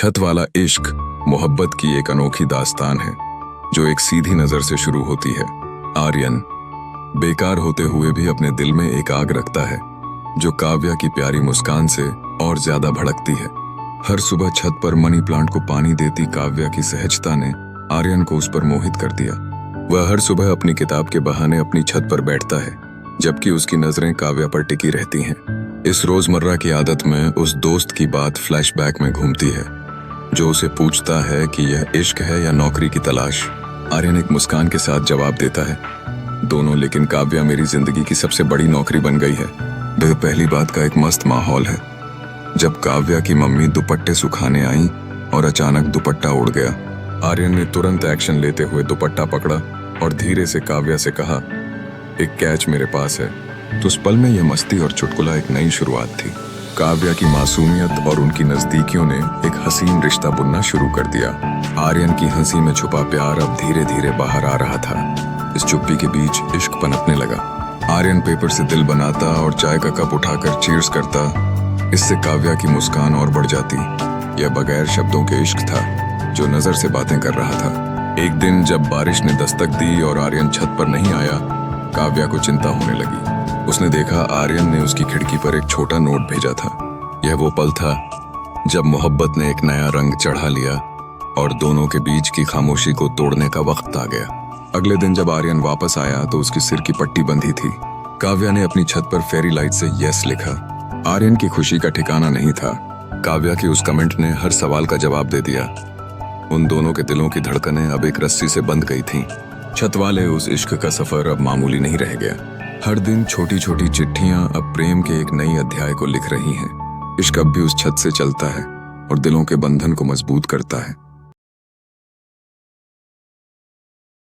छत वाला इश्क मोहब्बत की एक अनोखी दास्तान है जो एक सीधी नजर से शुरू होती है। आर्यन बेकार होते हुए भी अपने दिल में एक आग रखता है जो काव्या की प्यारी मुस्कान से और ज्यादा भड़कती है। हर सुबह छत पर मनी प्लांट को पानी देती काव्या की सहजता ने आर्यन को उस पर मोहित कर दिया। वह हर सुबह अपनी किताब के बहाने अपनी छत पर बैठता है जबकि उसकी नजरें काव्या पर टिकी रहती हैं। इस रोजमर्रा की आदत में उस दोस्त की बात फ्लैशबैक में घूमती है जो उसे पूछता है कि यह इश्क है या नौकरी की तलाश। आर्यन एक मुस्कान के साथ जवाब देता है, दोनों, लेकिन काव्या मेरी जिंदगी की सबसे बड़ी नौकरी बन गई है। वह पहली बात का एक मस्त माहौल है जब काव्या की मम्मी दुपट्टे सुखाने आई और अचानक दुपट्टा उड़ गया। आर्यन ने तुरंत एक्शन लेते हुए दुपट्टा पकड़ा और धीरे से काव्या से कहा, एक कैच मेरे पास है। तो उस पल में यह मस्ती और चुटकुला एक नई शुरुआत थी। काव्या की मासूमियत और उनकी नजदीकियों ने एक हसीन रिश्ता बुनना शुरू कर दिया। आर्यन की हंसी में छुपा प्यार अब धीरे धीरे बाहर आ रहा था। इस चुप्पी के बीच इश्क पनपने लगा। आर्यन पेपर से दिल बनाता और चाय का कप उठाकर चीयर्स करता। इससे काव्या की मुस्कान और बढ़ जाती। यह बगैर शब्दों के इश्क था जो नजर से बातें कर रहा था। एक दिन जब बारिश ने दस्तक दी और आर्यन छत पर नहीं आया, काव्या को चिंता होने लगी। उसने देखा आर्यन ने उसकी खिड़की पर एक छोटा नोट भेजा था। यह वो पल था जब मोहब्बत ने एक नया रंग चढ़ा लिया और दोनों के बीच की खामोशी को तोड़ने का वक्त आ गया। अगले दिन जब आर्यन वापस आया तो उसकी सिर की पट्टी बंधी थी। काव्या ने अपनी छत पर फेरी लाइट से यस लिखा। आर्यन की खुशी का ठिकाना नहीं था। काव्या के उस कमेंट ने हर सवाल का जवाब दे दिया। उन दोनों के दिलों की धड़कनें अब एक रस्सी से बंध गई थीं। छत वाले उस इश्क का सफर अब मामूली नहीं रह गया। हर दिन छोटी छोटी चिट्ठियां अब प्रेम के एक नई अध्याय को लिख रही हैं। इश्क अब भी उस छत से चलता है और दिलों के बंधन को मजबूत करता है।